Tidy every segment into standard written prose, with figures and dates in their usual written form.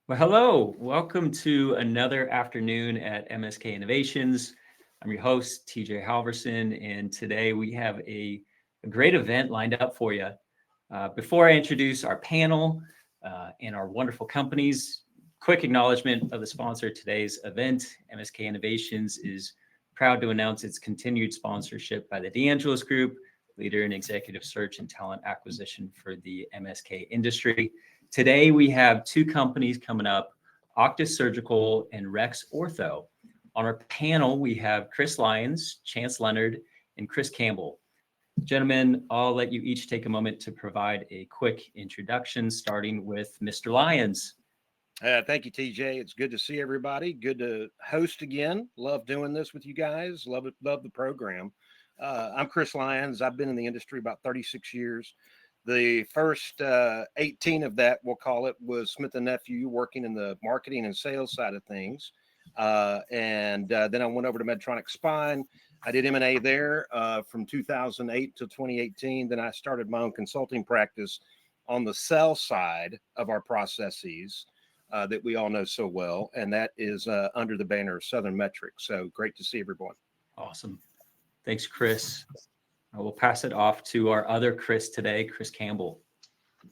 Well, hello. Welcome to another afternoon at MSK Innovations. I'm your host, TJ Halverson, and today we have a great event lined up for you. Before I introduce our panel and our wonderful companies, quick acknowledgement of the sponsor of today's event. MSK Innovations is proud to announce its continued sponsorship by the DeAngelis Group, leader in executive search and talent acquisition for the MSK industry. Today, we have two companies coming up, Auctus Surgical and Rex Ortho. On our panel, we have Chris Lyons, Chance Leonard, and Chris Campbell. Gentlemen, I'll let you each take a moment to provide a quick introduction, starting with Mr. Lyons. Thank you, TJ. It's good to see everybody. Good to host again. Love doing this with you guys. Love it. Love the program. I'm Chris Lyons. I've been in the industry about 36 years. The first 18 of that, we'll call it, was Smith & Nephew, working in the marketing and sales side of things. Then I went over to Medtronic Spine. I did M&A there from 2008 to 2018. Then I started my own consulting practice on the sell side of our processes that we all know so well. And that is under the banner of Southern Metrics. So great to see everyone. Awesome. Thanks, Chris. I will pass it off to our other Chris today, Chris Campbell.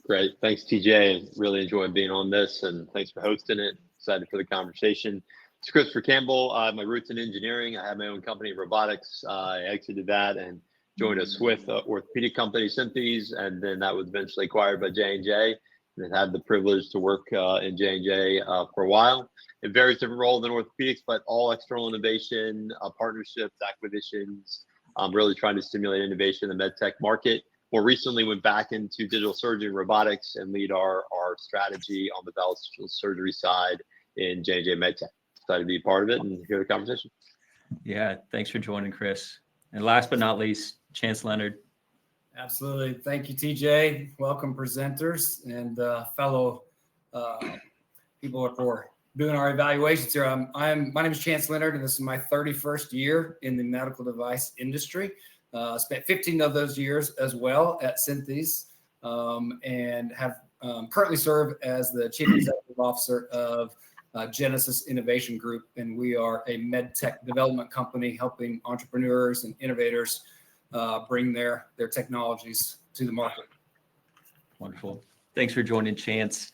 Great. Thanks, TJ. Really enjoyed being on this, and thanks for hosting it. Excited for the conversation. It's Christopher Campbell. My roots in engineering. I have my own company, robotics. I exited that and joined a Swiss orthopedic company, Synthes, and then that was eventually acquired by J&J. And had the privilege to work in J&J for a while in various different roles in orthopedics, but all external innovation, partnerships, acquisitions. Really trying to stimulate innovation in the med tech market. More recently, went back into digital surgery and robotics and lead our strategy on the vascular surgery side in J&J MedTech. Excited to be a part of it and hear the conversation. Yeah, thanks for joining, Chris. And last but not least, Chance Leonard. Absolutely. Thank you, TJ. Welcome, presenters and fellow people for doing our evaluations here. My name is Chance Leonard, and this is my 31st year in the medical device industry. Spent 15 of those years as well at Synthes, and have currently served as the Chief Executive Officer of Genesis Innovation Group, and we are a med tech development company helping entrepreneurs and innovators bring their technologies to the market. Wonderful. Thanks for joining, Chance.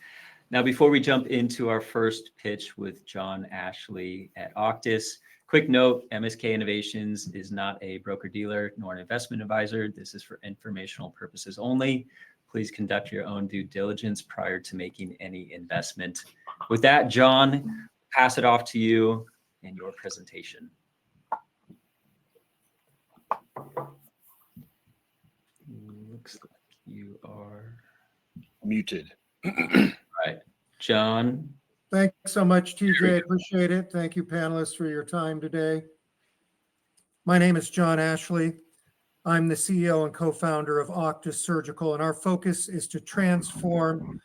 Now, before we jump into our first pitch with John Ashley at Auctus, quick note, MSK Innovations is not a broker-dealer nor an investment advisor. This is for informational purposes only. Please conduct your own due diligence prior to making any investment. With that, John, pass it off to you and your presentation. Looks like you are Muted. right. John. Thanks so much, TJ. Appreciate it. Thank you, panelists, for your time today. My name is John Ashley. I'm the CEO and co-founder of Auctus Surgical, and our focus is to transform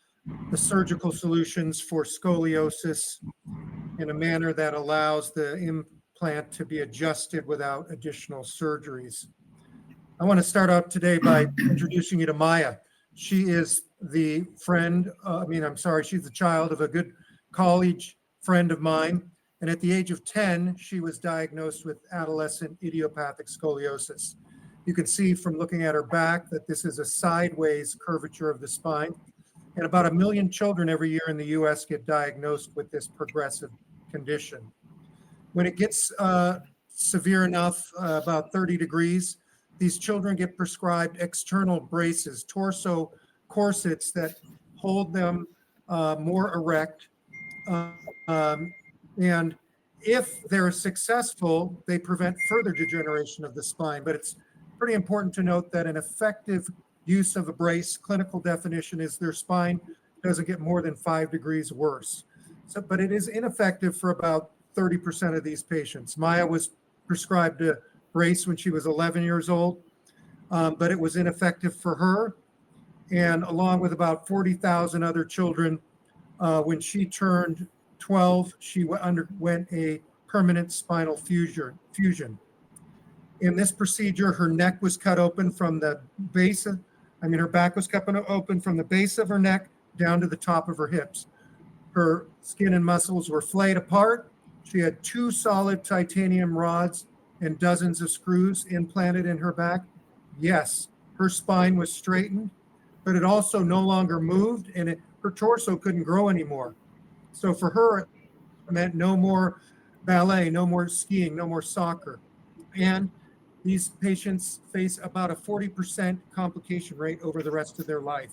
the surgical solutions for scoliosis in a manner that allows the implant to be adjusted without additional surgeries. I want to start out today by introducing you to Maya. She is the she's the child of a good college friend of mine. And at the age of 10, she was diagnosed with adolescent idiopathic scoliosis. You can see from looking at her back that this is a sideways curvature of the spine. And about 1 million children every year in the US get diagnosed with this progressive condition. When it gets severe enough, about 30 degrees, these children get prescribed external braces, torso corsets that hold them more erect. And if they're successful, they prevent further degeneration of the spine. But it's pretty important to note that an effective use of a brace, clinical definition, is their spine doesn't get more than 5 degrees worse. But it is ineffective for about 30% of these patients. Maya was prescribed a brace when she was 11 years old, but it was ineffective for her. And along with about 40,000 other children, when she turned 12, she underwent a permanent spinal fusion. In this procedure, her neck was cut open from the base of, her back was cut open from the base of her neck down to the top of her hips. Her skin and muscles were flayed apart. She had 2 solid titanium rods and dozens of screws implanted in her back. Yes, her spine was straightened, but it also no longer moved, and her torso couldn't grow anymore. So for her, it meant no more ballet, no more skiing, no more soccer. And these patients face about a 40% complication rate over the rest of their life.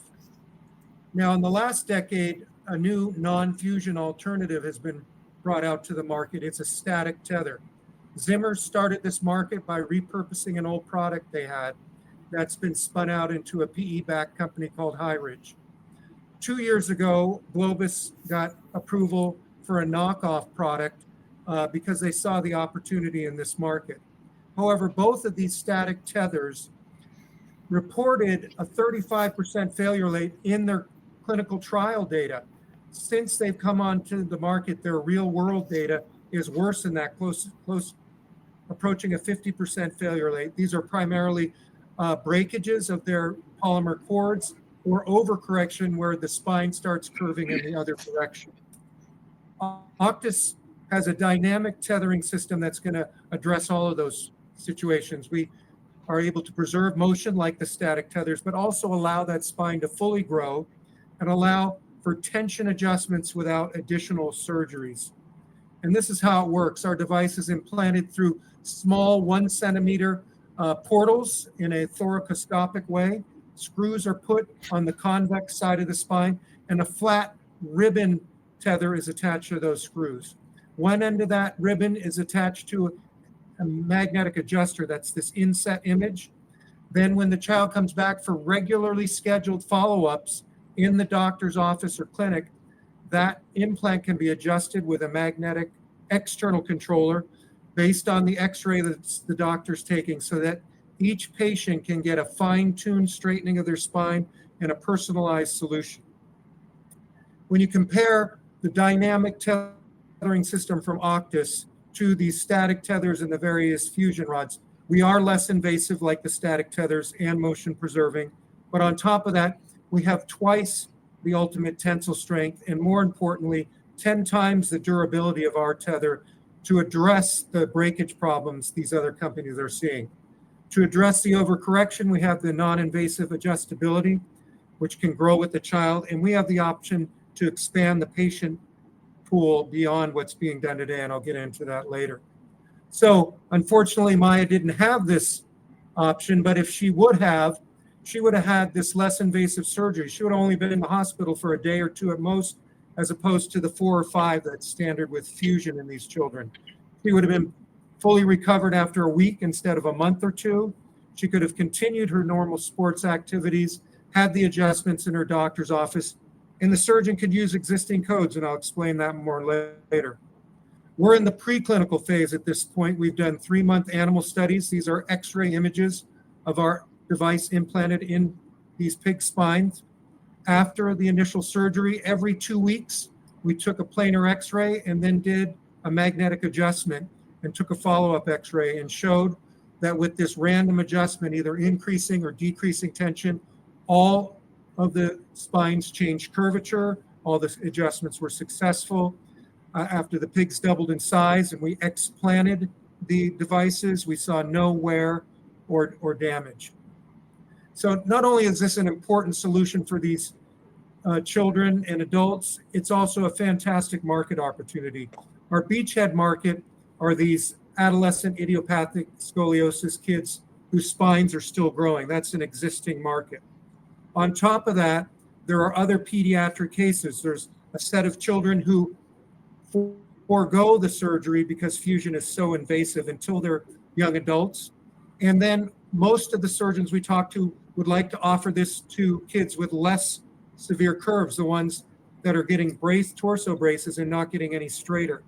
Now, in the last decade, a new non-fusion alternative has been brought out to the market. It's a static tether. Zimmer started this market by repurposing an old product they had that's been spun out into a PE-backed company called High Ridge. 2 years ago, Globus got approval for a knockoff product because they saw the opportunity in this market. However, both of these static tethers reported a 35% failure rate in their clinical trial data. Since they've come onto the market, their real world data is worse than that, close approaching a 50% failure rate. These are primarily breakages of their polymer cords or overcorrection where the spine starts curving in the other direction. Auctus has a dynamic tethering system that's going to address all of those situations. We are able to preserve motion like the static tethers, but also allow that spine to fully grow and allow for tension adjustments without additional surgeries. And this is how it works. Our device is implanted through small 1 centimeter portals in a thoracoscopic way. Screws are put on the convex side of the spine, and a flat ribbon tether is attached to those screws. One end of that ribbon is attached to a magnetic adjuster. That's this inset image. Then when the child comes back for regularly scheduled follow-ups in the doctor's office or clinic, that implant can be adjusted with a magnetic external controller based on the x-ray that the doctor's taking, so that each patient can get a fine-tuned straightening of their spine and a personalized solution. When you compare the dynamic tethering system from Auctus to these static tethers and the various fusion rods, we are less invasive like the static tethers and motion preserving. But on top of that, we have twice the ultimate tensile strength, and more importantly, 10 times the durability of our tether to address the breakage problems these other companies are seeing. To address the overcorrection, we have the non-invasive adjustability, which can grow with the child, and we have the option to expand the patient pool beyond what's being done today, and I'll get into that later. So unfortunately, Maya didn't have this option, but if she would have had this less invasive surgery. She would have only been in the hospital for a day or two at most, as opposed to the 4 or 5 that's standard with fusion in these children. She would have been fully recovered after a week instead of a month or 2. She could have continued her normal sports activities, had the adjustments in her doctor's office, and the surgeon could use existing codes, and I'll explain that more later. We're in the preclinical phase at this point. We've done 3-month animal studies. These are x-ray images of our device implanted in these pig spines. After the initial surgery, every 2 weeks, we took a planar x-ray and then did a magnetic adjustment and took a follow-up x-ray and showed that with this random adjustment, either increasing or decreasing tension, all of the spines changed curvature, all the adjustments were successful. After the pigs doubled in size and we explanted the devices, we saw no wear or damage. So not only is this an important solution for these children and adults, it's also a fantastic market opportunity. Our beachhead market are these adolescent idiopathic scoliosis kids whose spines are still growing. That's an existing market. On top of that, there are other pediatric cases. There's a set of children who forego the surgery because fusion is so invasive until they're young adults. And then most of the surgeons we talk to would like to offer this to kids with less severe curves, the ones that are getting torso braces and not getting any straighter.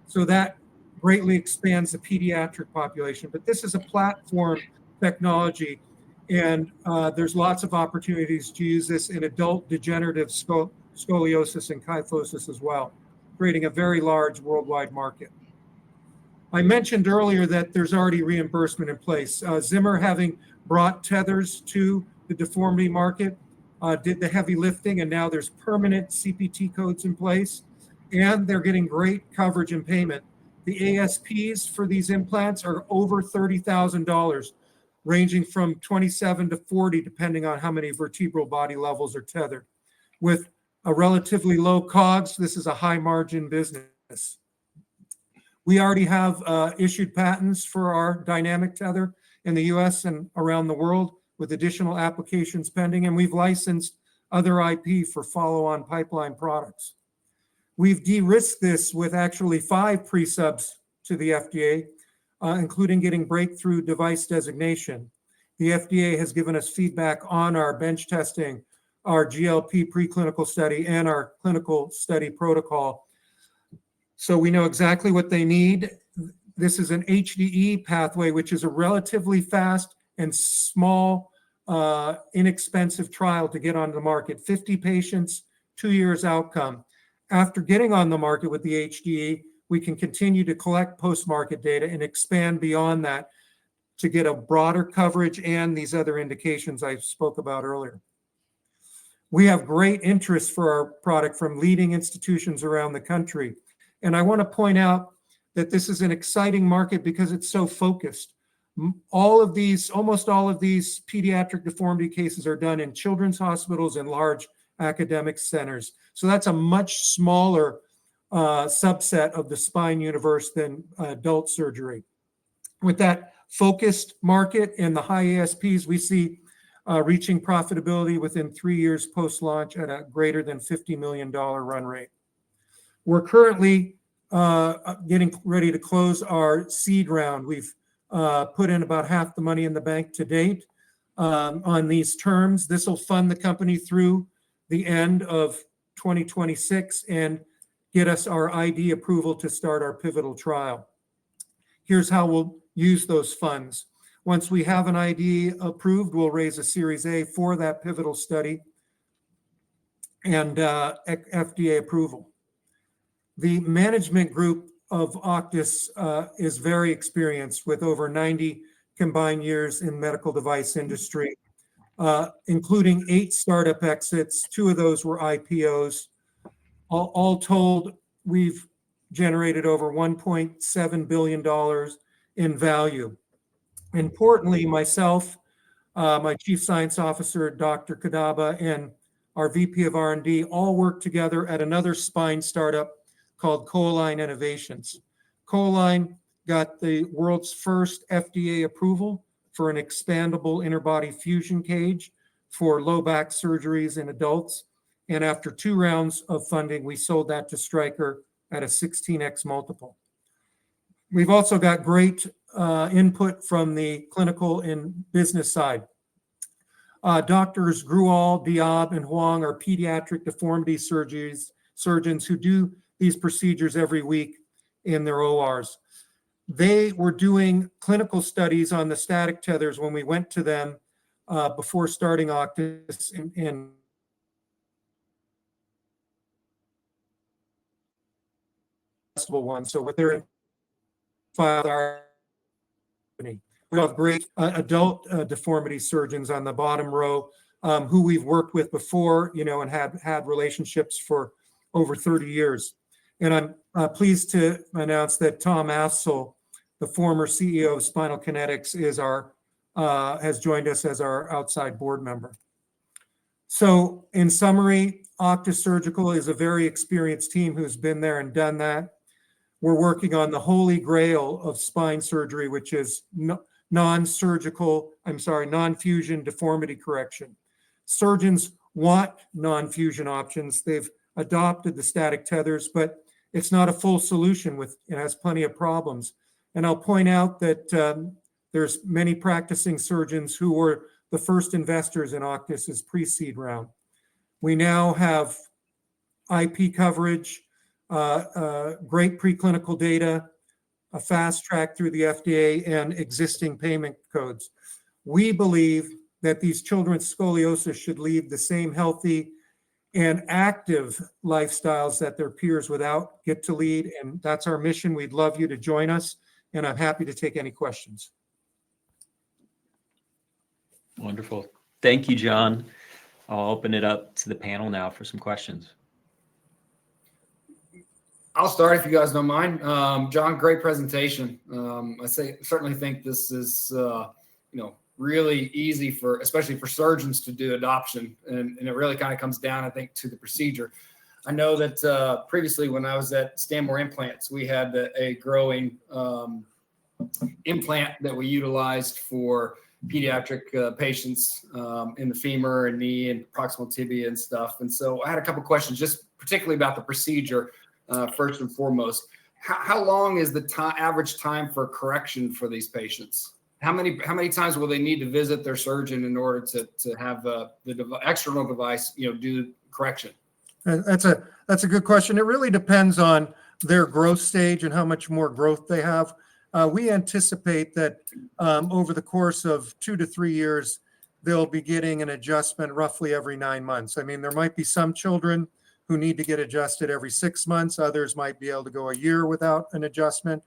So that greatly expands the pediatric population. But this is a platform technology, and there's lots of opportunities to use this in adult degenerative scoliosis and kyphosis as well, creating a very large worldwide market. I mentioned earlier that there's already reimbursement in place. Zimmer, having brought tethers to the deformity market, did the heavy lifting, and now there's permanent CPT codes in place, and they're getting great coverage and payment. The ASPs for these implants are over $30,000, ranging from 27 to 40, depending on how many vertebral body levels are tethered. With a relatively low COGS, this is a high margin business. We already have issued patents for our dynamic tether in the US and around the world, with additional applications pending, and we've licensed other IP for follow-on pipeline products. We've de-risked this with actually 5 pre-subs to the FDA, including getting breakthrough device designation. The FDA has given us feedback on our bench testing, our GLP preclinical study, and our clinical study protocol. So we know exactly what they need. This is an HDE pathway, which is a relatively fast and small, inexpensive trial to get onto the market. 50 patients, 2 years outcome. After getting on the market with the HDE, we can continue to collect post-market data and expand beyond that to get a broader coverage and these other indications I spoke about earlier. We have great interest for our product from leading institutions around the country. And I want to point out that this is an exciting market because it's so focused. Almost all of these pediatric deformity cases are done in children's hospitals and large academic centers. So that's a much smaller subset of the spine universe than adult surgery. With that focused market and the high ASPs, we see reaching profitability within 3 years post-launch at a greater than $50 million run rate. We're currently getting ready to close our seed round. We've put in about half the money in the bank to date on these terms. This will fund the company through the end of 2026 and get us our ID approval to start our pivotal trial. Here's how we'll use those funds. Once we have an ID approved, we'll raise a Series A for that pivotal study and FDA approval. The management group of Auctus is very experienced with over 90 combined years in medical device industry, including 8 startup exits. 2 of those were IPOs. All told, we've generated over $1.7 billion in value. Importantly, myself, my Chief Science Officer, Dr. Kadaba, and our VP of R&D all work together at another spine startup called Coalign Innovations. Coalign got the world's first FDA approval for an expandable interbody fusion cage for low back surgeries in adults. And after 2 rounds of funding, we sold that to Stryker at a 16x multiple. We've also got great input from the clinical and business side. Doctors Grual, Diab, and Huang are pediatric deformity surgeons who do these procedures every week in their ORs. They were doing clinical studies on the static tethers when we went to them before starting Auctus in one. So with their file, our company, we have great adult deformity surgeons on the bottom row who we've worked with before, and had relationships for over 30 years. And I'm pleased to announce that Tom Assel, the former CEO of Spinal Kinetics, has joined us as our outside board member. So in summary, Auctus Surgical is a very experienced team who's been there and done that. We're working on the holy grail of spine surgery, which is non-fusion deformity correction. Surgeons want non-fusion options. They've adopted the static tethers, but it's not a full solution. It has plenty of problems. And I'll point out that there's many practicing surgeons who were the first investors in Auctus's pre-seed round. We now have IP coverage, great preclinical data, a fast track through the FDA, and existing payment codes. We believe that these children with scoliosis should lead the same healthy and active lifestyles that their peers without get to lead. And that's our mission. We'd love you to join us, and I'm happy to take any questions. Wonderful. Thank you, John. I'll open it up to the panel now for some questions. I'll start if you guys don't mind. John, great presentation. Certainly think this is, really easy for, especially for surgeons to do adoption. And it really kind of comes down, I think, to the procedure. I know that previously when I was at Stanmore Implants, we had a growing implant that we utilized for pediatric patients in the femur and knee and proximal tibia and stuff. And so I had a couple questions, just particularly about the procedure. First and foremost, how long is the average time for correction for these patients? How many times will they need to visit their surgeon in order to have the external device, do correction? That's a good question. It really depends on their growth stage and how much more growth they have. We anticipate that over the course of 2 to 3 years, they'll be getting an adjustment roughly every 9 months. I mean, there might be some children who need to get adjusted every 6 months. Others might be able to go a year without an adjustment.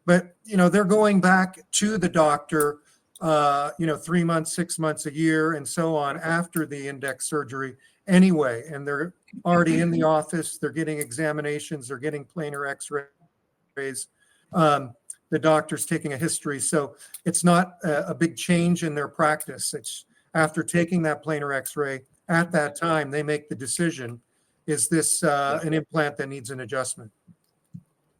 But, they're going back to the doctor, 3 months, 6 months, a year, and so on after the index surgery anyway. And they're already in the office. They're getting examinations. They're getting planar x-rays. The doctor's taking a history. So it's not a big change in their practice. It's after taking that planar x-ray, at that time, they make the decision, is this an implant that needs an adjustment?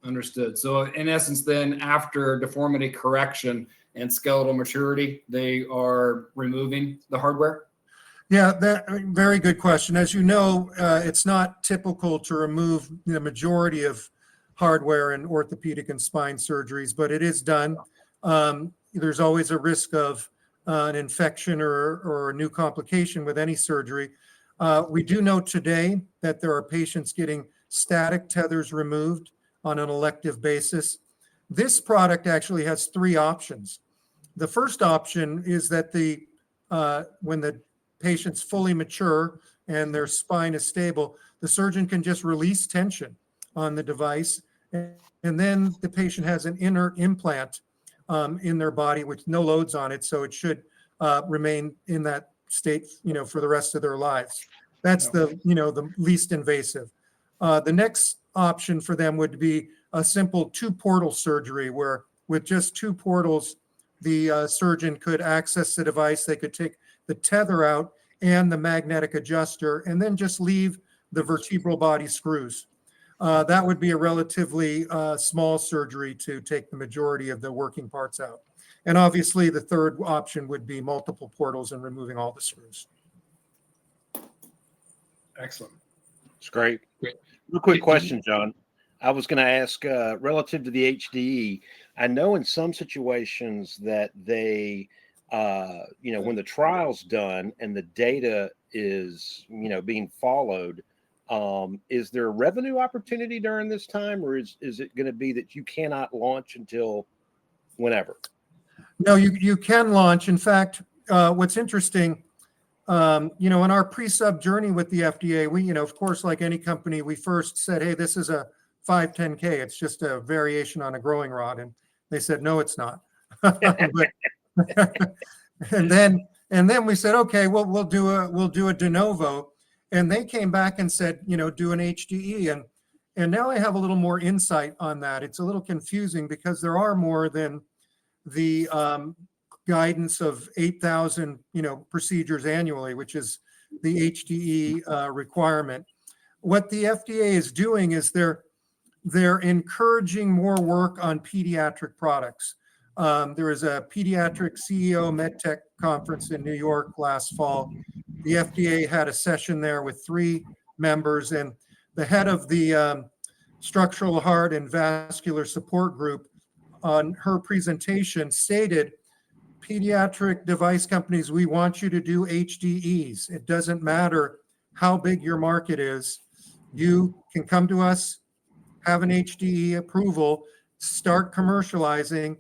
Understood. So in essence, then after deformity correction and skeletal maturity, they are removing the hardware? Yeah, very good question. As you know, it's not typical to remove the majority of hardware in orthopedic and spine surgeries, but it is done. There's always a risk of an infection or a new complication with any surgery. We do know today that there are patients getting static tethers removed on an elective basis. This product actually has 3 options. The first option is that when the patient's fully mature and their spine is stable, the surgeon can just release tension on the device, and then the patient has an inert implant in their body with no loads on it, so it should remain in that state, for the rest of their lives. That's the least invasive. The next option for them would be a simple 2-portal surgery where with just 2 portals, the surgeon could access the device. They could take the tether out and the magnetic adjuster and then just leave the vertebral body screws. That would be a relatively small surgery to take the majority of the working parts out. And obviously the third option would be multiple portals and removing all the screws. Excellent. It's great. Real quick question, John. I was going to ask relative to the HDE. I know in some situations that they, when the trial's done and the data is, being followed, is there a revenue opportunity during this time, or is it going to be that you cannot launch until whenever? No, you can launch. In fact, what's interesting, in our pre-sub journey with the FDA, we, of course, like any company, we first said, hey, this is a 510K. It's just a variation on a growing rod. And they said, no, it's not. and then we said, okay, well, we'll do a de novo. And they came back and said, do an HDE. And now I have a little more insight on that. It's a little confusing because there are more than the guidance of 8,000, procedures annually, which is the HDE requirement. What the FDA is doing is they're encouraging more work on pediatric products. There was a pediatric CEO MedTech conference in New York last fall. The FDA had a session there with 3 members, and the head of the structural heart and vascular support group on her presentation stated, pediatric device companies, we want you to do HDEs. It doesn't matter how big your market is. You can come to us, have an HDE approval, start commercializing.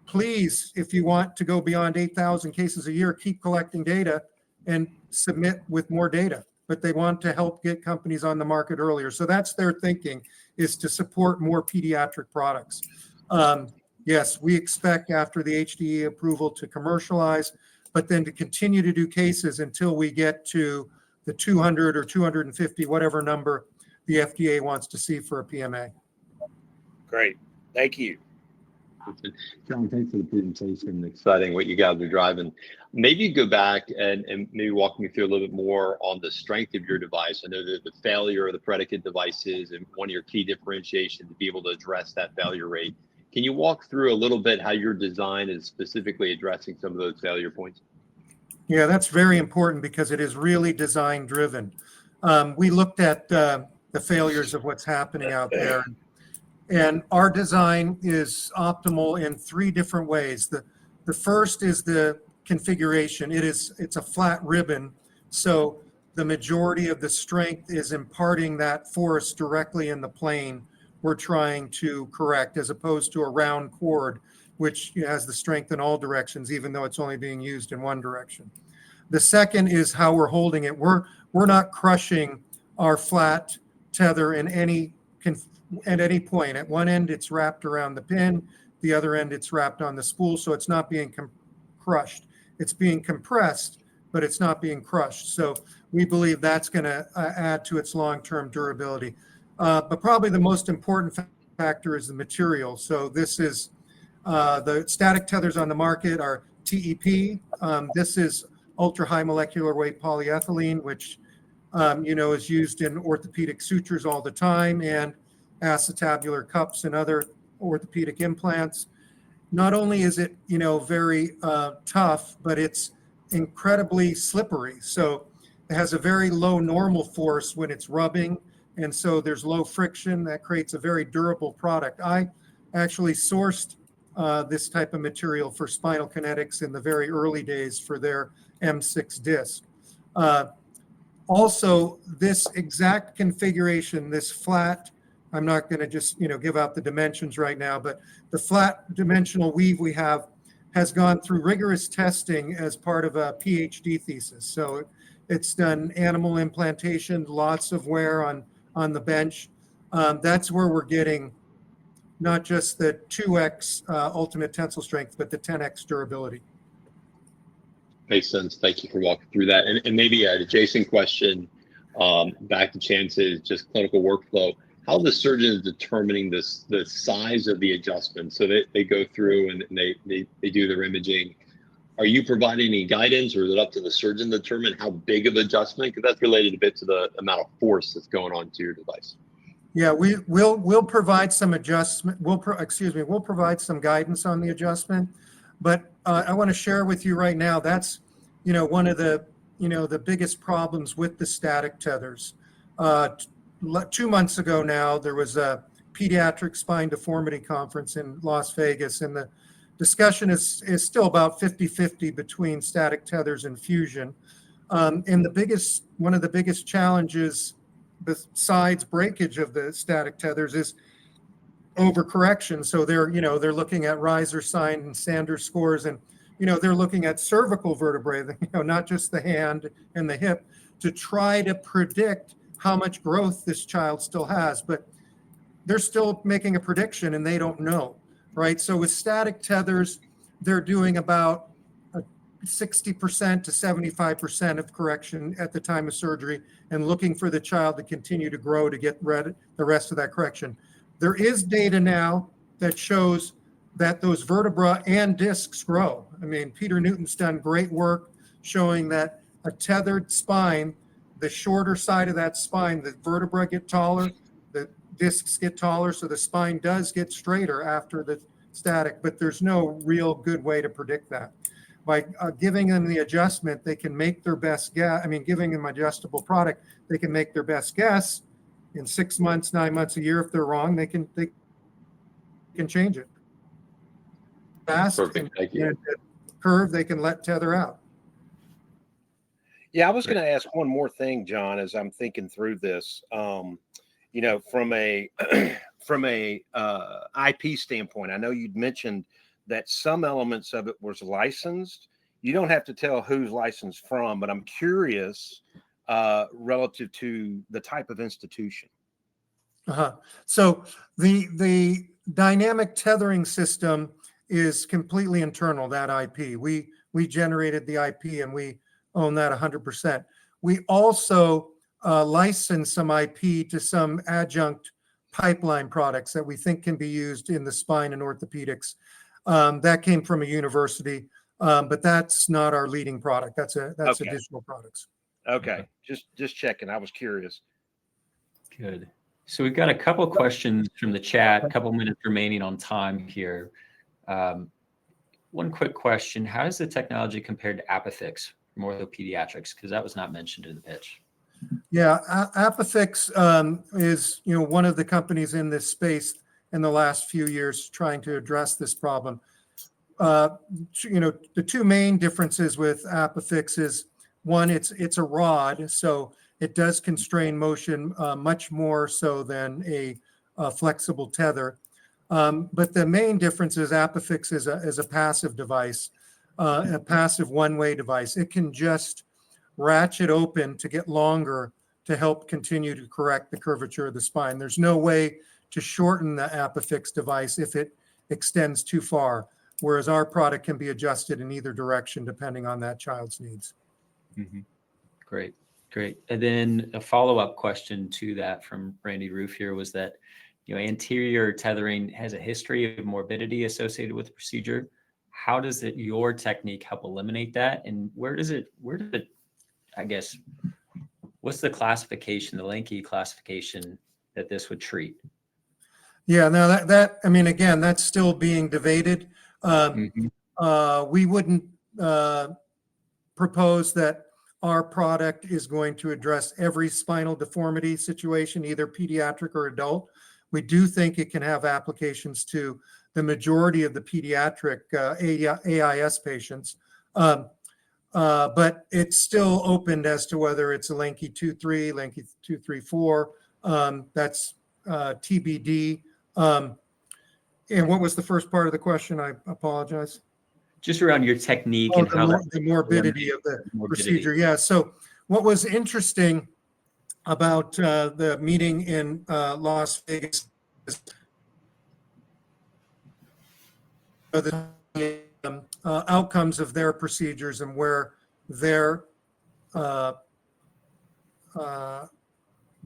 Please, if you want to go beyond 8,000 cases a year, keep collecting data and submit with more data. But they want to help get companies on the market earlier. So that's their thinking, is to support more pediatric products. Yes, we expect after the HDE approval to commercialize, but then to continue to do cases until we get to the 200 or 250, whatever number the FDA wants to see for a PMA. Great. Thank you. John, thanks for the presentation. Exciting what you guys are driving. Maybe go back and maybe walk me through a little bit more on the strength of your device. I know that the failure of the predicate devices and one of your key differentiation to be able to address that failure rate. Can you walk through a little bit how your design is specifically addressing some of those failure points? Yeah, that's very important because it is really design driven. We looked at the failures of what's happening out there. And our design is optimal in 3 different ways. The first is the configuration. It's a flat ribbon, so the majority of the strength is imparting that force directly in the plane we're trying to correct, as opposed to a round cord, which has the strength in all directions, even though it's only being used in one direction. The second is how we're holding it. We're not crushing our flat tether at any point. At one end, it's wrapped around the pin. The other end, it's wrapped on the spool, so it's not being crushed. It's being compressed, but it's not being crushed. So we believe that's going to add to its long-term durability. But probably the most important factor is the material. So this is the static tethers on the market are TEP. This is ultra-high molecular weight polyethylene, which is used in orthopedic sutures all the time, and acetabular cups and other orthopedic implants. Not only is it, very tough, but it's incredibly slippery. So it has a very low normal force when it's rubbing, and so there's low friction that creates a very durable product. I actually sourced this type of material for Spinal Kinetics in the very early days for their M6 disc. Also, this exact configuration, this flat, I'm not going to just give out the dimensions right now, but the flat dimensional weave we have has gone through rigorous testing as part of a PhD thesis. So it's done animal implantation, lots of wear on the bench. That's where we're getting not just the 2x ultimate tensile strength, but the 10x durability. Makes sense. Thank you for walking through that. And maybe an adjacent question, back to Chance's just clinical workflow. How the surgeon is determining the size of the adjustment? So they go through and they do their imaging. Are you providing any guidance, or is it up to the surgeon to determine how big of adjustment? Because that's related a bit to the amount of force that's going on to your device. Yeah, we'll provide some adjustment. We'll provide some guidance on the adjustment. But I want to share with you right now, that's, one of the biggest problems with the static tethers. 2 months ago now, there was a pediatric spine deformity conference in Las Vegas, and the discussion is still about 50-50 between static tethers and fusion. And one of the biggest challenges besides breakage of the static tethers is overcorrection. So they're looking at riser sign and Sanders scores, and they're looking at cervical vertebrae, not just the hand and the hip, to try to predict how much growth this child still has. But they're still making a prediction and they don't know, right? So with static tethers, they're doing about 60% to 75% of correction at the time of surgery and looking for the child to continue to grow to get the rest of that correction. There is data now that shows that those vertebra and discs grow. I mean, Peter Newton's done great work showing that a tethered spine, the shorter side of that spine, the vertebra get taller, the discs get taller, so the spine does get straighter after the static, but there's no real good way to predict that. By giving them the adjustment, they can make their best guess. I mean, giving them adjustable product, they can make their best guess. In 6 months, 9 months, a year, if they're wrong, they can change it. Fast. Perfect. Thank you. And curve, they can let tether out. Yeah, I was going to ask one more thing, John, as I'm thinking through this. From a IP standpoint, I know you'd mentioned that some elements of it was licensed. You don't have to tell who's licensed from, but I'm curious relative to the type of institution. So the dynamic tethering system is completely internal, that IP. We we generated the IP and we own that 100%. We also licensed some IP to some adjunct pipeline products that we think can be used in the spine and orthopedics. That came from a university, but that's not our leading product. That's Okay. additional products. Okay. Just checking. I was curious. Good. So we've got a couple of questions from the chat, a couple minutes remaining on time here. One quick question: how does the technology compare to Apifix from orthopediatrics? Because that was not mentioned in the pitch. Yeah, Apifix is one of the companies in this space in the last few years trying to address this problem. The two main differences with Apifix is one, it's a rod, so it does constrain motion much more so than a flexible tether. But the main difference is Apifix is a passive device, a passive one-way device. It can just ratchet open to get longer to help continue to correct the curvature of the spine. There's no way to shorten the Apifix device if it extends too far, whereas our product can be adjusted in either direction depending on that child's needs. Mm-hmm. Great. And then a follow-up question to that from Randy Roof here was that, anterior tethering has a history of morbidity associated with the procedure. How does your technique help eliminate that? And where does it, I guess, what's the classification, the Lanke classification that this would treat? Yeah, now that I mean, again, that's still being debated. We wouldn't propose that our product is going to address every spinal deformity situation, either pediatric or adult. We do think it can have applications to the majority of the pediatric AIS patients. But it's still open as to whether it's a Lanke 2.3, Lanke 2.3.4. That's TBD. And what was the first part of the question? I apologize. Just around your technique and how the morbidity of the procedure. Yeah. So what was interesting about the meeting in Las Vegas is the outcomes of their procedures and where their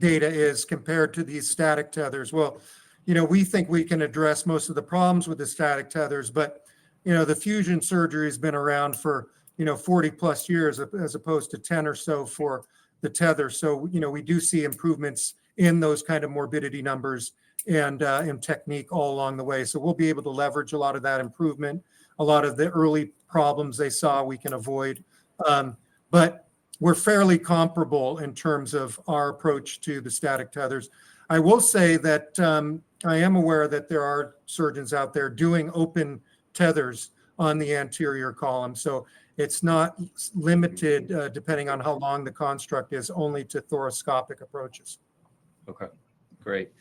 data is compared to these static tethers. Well, we think we can address most of the problems with the static tethers, but the fusion surgery has been around for 40 plus years as opposed to 10 or so for the tether. So we do see improvements in those kind of morbidity numbers and in technique all along the way. So we'll be able to leverage a lot of that improvement. A lot of the early problems they saw we can avoid, but we're fairly comparable in terms of our approach to the static tethers. I will say that I am aware that there are surgeons out there doing open tethers on the anterior column. So it's not limited, depending on how long the construct is, only to thoracoscopic approaches. Okay, great.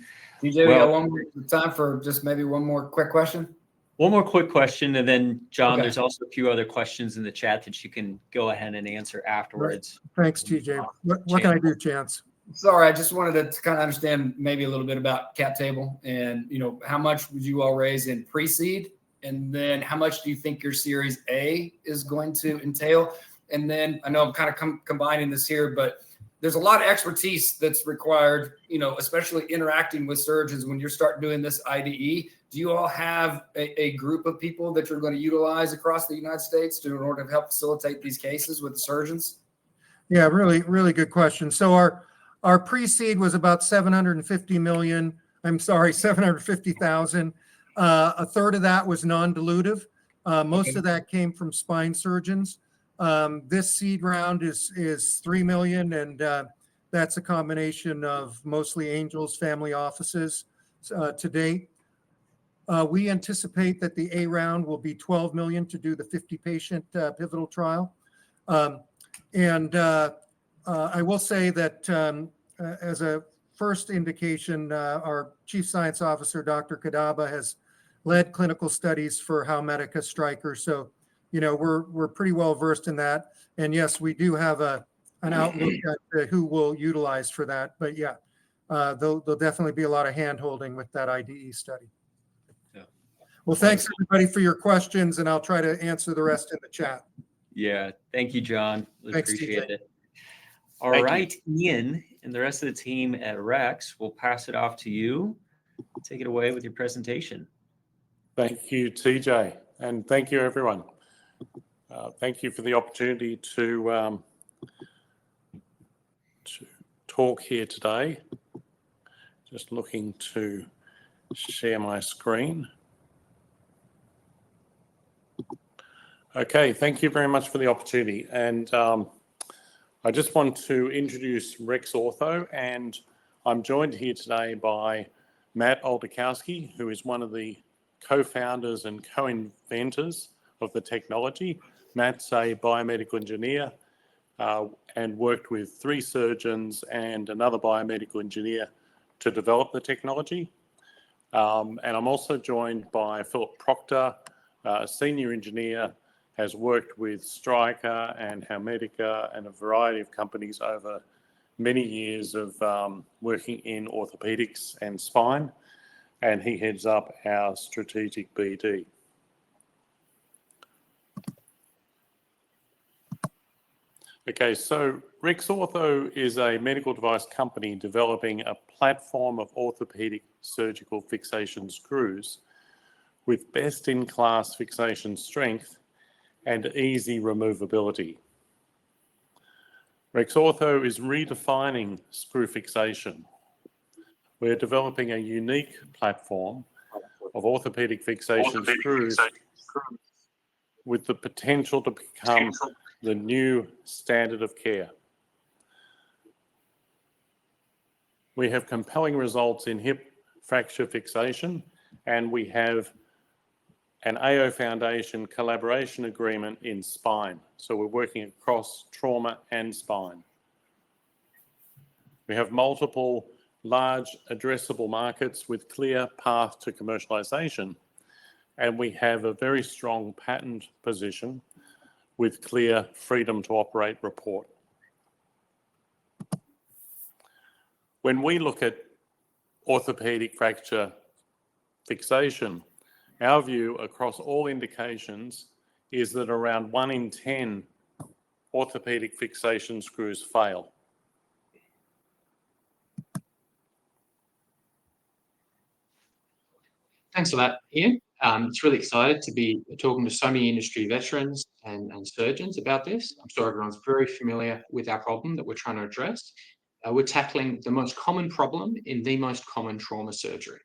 TJ, we got one more time for just maybe one more quick question. One more quick question, and then John, Okay. There's also a few other questions in the chat that you can go ahead and answer afterwards. Thanks, TJ. What can I do, Chance? Sorry, I just wanted to kind of understand maybe a little bit about cap table and, how much would you all raise in pre-seed? And then how much do you think your Series A is going to entail? And then I know I'm kind of combining this here, but there's a lot of expertise that's required, especially interacting with surgeons when you start doing this IDE. Do you all have a group of people that you're going to utilize across the United States in order to help facilitate these cases with the surgeons? Yeah, really, really good question. So our pre-seed was about 750,000. A third of that was non-dilutive. Most of that came from spine surgeons. This seed round is 3 million, and that's a combination of mostly angels, family offices to date. We anticipate that the A round will be 12 million to do the 50-patient pivotal trial. And I will say that as a first indication, our Chief Science Officer, Dr. Kadaba, has led clinical studies for How Medica Stryker. So, we're pretty well versed in that. And yes, we do have an outlook at who we'll utilize for that. But yeah, there'll definitely be a lot of hand-holding with that IDE study. Yeah. Well, thanks everybody for your questions, and I'll try to answer the rest in the chat. Yeah. Thank you, John. Really Thanks, appreciate TJ. it. All Thank you. right, Ian and the rest of the team at Rex, we'll pass it off to you. Take it away with your presentation. Thank you, TJ, and thank you, everyone. Thank you for the opportunity to talk here today. Just looking to share my screen. Okay, thank you very much for the opportunity. And I just want to introduce Rex Ortho, and I'm joined here today by Matt Oldakowski, who is one of the co-founders and co-inventors of the technology. Matt's a biomedical engineer and worked with 3 surgeons and another biomedical engineer to develop the technology. And I'm also joined by Philip Proctor, a senior engineer, has worked with Stryker and Helmetica and a variety of companies over many years of working in orthopedics and spine, and he heads up our strategic BD. Okay, so Rex Ortho is a medical device company developing a platform of orthopedic surgical fixation screws with best-in-class fixation strength and easy removability. Rex Ortho is redefining screw fixation. We're developing a unique platform of orthopedic fixation screws with the potential to become the new standard of care. We have compelling results in hip fracture fixation, and we have an AO Foundation collaboration agreement in spine. So we're working across trauma and spine. We have multiple large addressable markets with clear path to commercialization, and we have a very strong patent position with clear freedom to operate report. When we look at orthopedic fracture fixation, our view across all indications is that around 1 in 10 orthopedic fixation screws fail. Thanks for that, Ian. It's really excited to be talking to so many industry veterans and surgeons about this. I'm sure everyone's very familiar with our problem that we're trying to address. We're tackling the most common problem in the most common trauma surgery,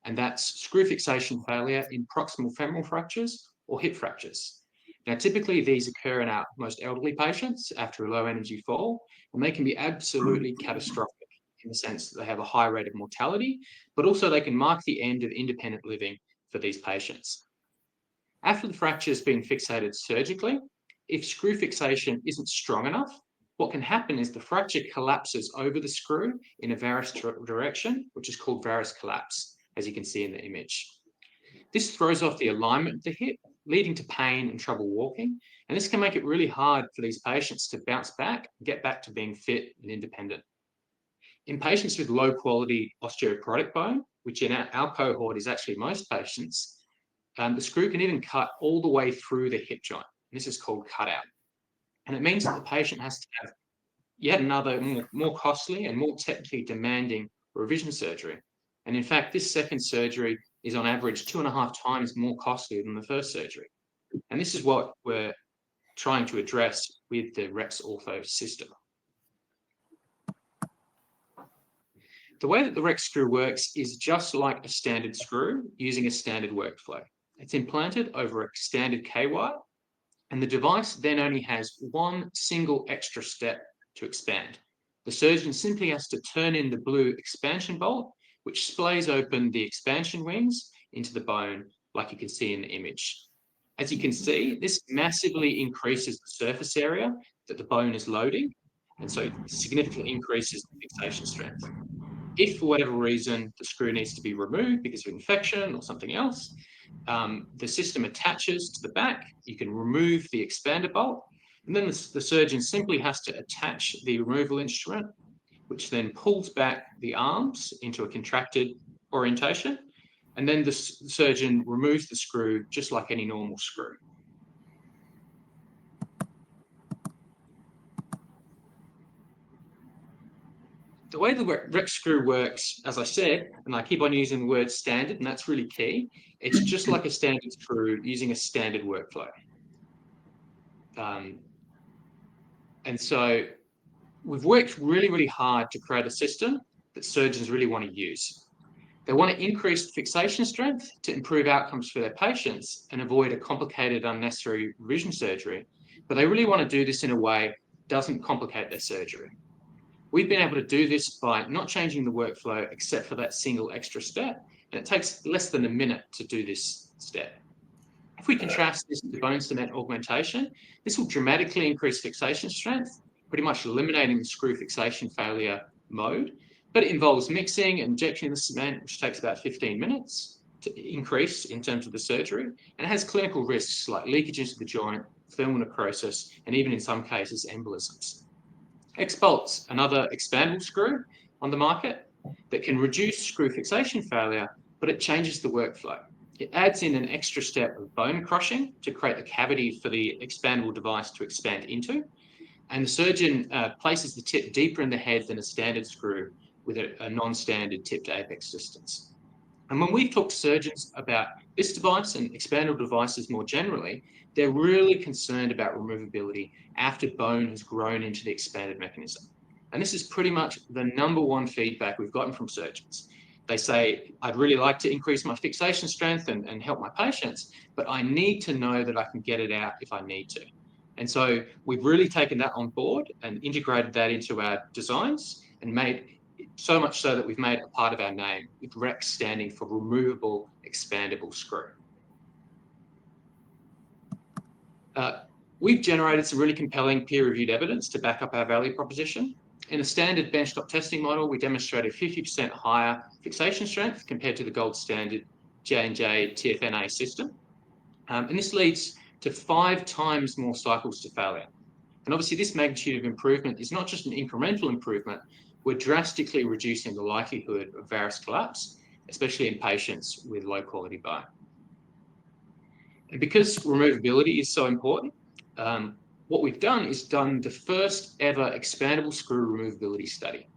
and that's screw fixation failure in proximal femoral fractures or hip fractures. Now, typically these occur in our most elderly patients after a low energy fall, and they can be absolutely catastrophic in the sense that they have a high rate of mortality, but also they can mark the end of independent living for these patients. After the fracture has been fixated surgically, if screw fixation isn't strong enough, what can happen is the fracture collapses over the screw in a varus direction, which is called varus collapse, as you can see in the image. This throws off the alignment of the hip, leading to pain and trouble walking, and this can make it really hard for these patients to bounce back and get back to being fit and independent. In patients with low quality osteoporotic bone, which in our cohort is actually most patients, the screw can even cut all the way through the hip joint. This is called cutout. And it means that the patient has to have yet another more costly and more technically demanding revision surgery. And in fact, this second surgery is on average 2.5 times more costly than the first surgery. And this is what we're trying to address with the Rex Ortho system. The way that the Rex screw works is just like a standard screw using a standard workflow. It's implanted over a standard K-wire, and the device then only has one single extra step to expand. The surgeon simply has to turn in the blue expansion bolt, which splays open the expansion wings into the bone, like you can see in the image. As you can see, this massively increases the surface area that the bone is loading, and so it significantly increases the fixation strength. If for whatever reason the screw needs to be removed because of infection or something else, the system attaches to the back. You can remove the expander bolt, and then the surgeon simply has to attach the removal instrument, which then pulls back the arms into a contracted orientation, and then the surgeon removes the screw just like any normal screw. The way the rec screw works, as I said, and I keep on using the word standard, and that's really key, it's just like a standard screw using a standard workflow. And so we've worked really, really hard to create a system that surgeons really want to use. They want to increase fixation strength to improve outcomes for their patients and avoid a complicated, unnecessary revision surgery. But they really want to do this in a way that doesn't complicate their surgery. We've been able to do this by not changing the workflow except for that single extra step. And it takes less than a minute to do this step. If we contrast this to bone cement augmentation, this will dramatically increase fixation strength, pretty much eliminating the screw fixation failure mode. But it involves mixing and injecting the cement, which takes about 15 minutes to increase in terms of the surgery. And it has clinical risks like leakage into the joint, thermal necrosis, and even in some cases, embolisms. X-Bolt's another expandable screw on the market that can reduce screw fixation failure, but it changes the workflow. It adds in an extra step of bone crushing to create the cavity for the expandable device to expand into. And the surgeon places the tip deeper in the head than a standard screw with a non-standard tip to apex distance. And when we've talked to surgeons about this device and expandable devices more generally, they're really concerned about removability after bone has grown into the expanded mechanism. And this is pretty much the #1 feedback we've gotten from surgeons. They say, I'd really like to increase my fixation strength and help my patients, but I need to know that I can get it out if I need to. And so we've really taken that on board and integrated that into our designs and made so much so that we've made it a part of our name, with REX standing for removable expandable screw. We've generated some really compelling peer-reviewed evidence to back up our value proposition. In a standard benchtop testing model, we demonstrated 50% higher fixation strength compared to the gold standard J&J TFNA system. And this leads to 5 times more cycles to failure. And obviously this magnitude of improvement is not just an incremental improvement, we're drastically reducing the likelihood of varus collapse, especially in patients with low quality bone. And because removability is so important, what we've done is done the first ever expandable screw removability study.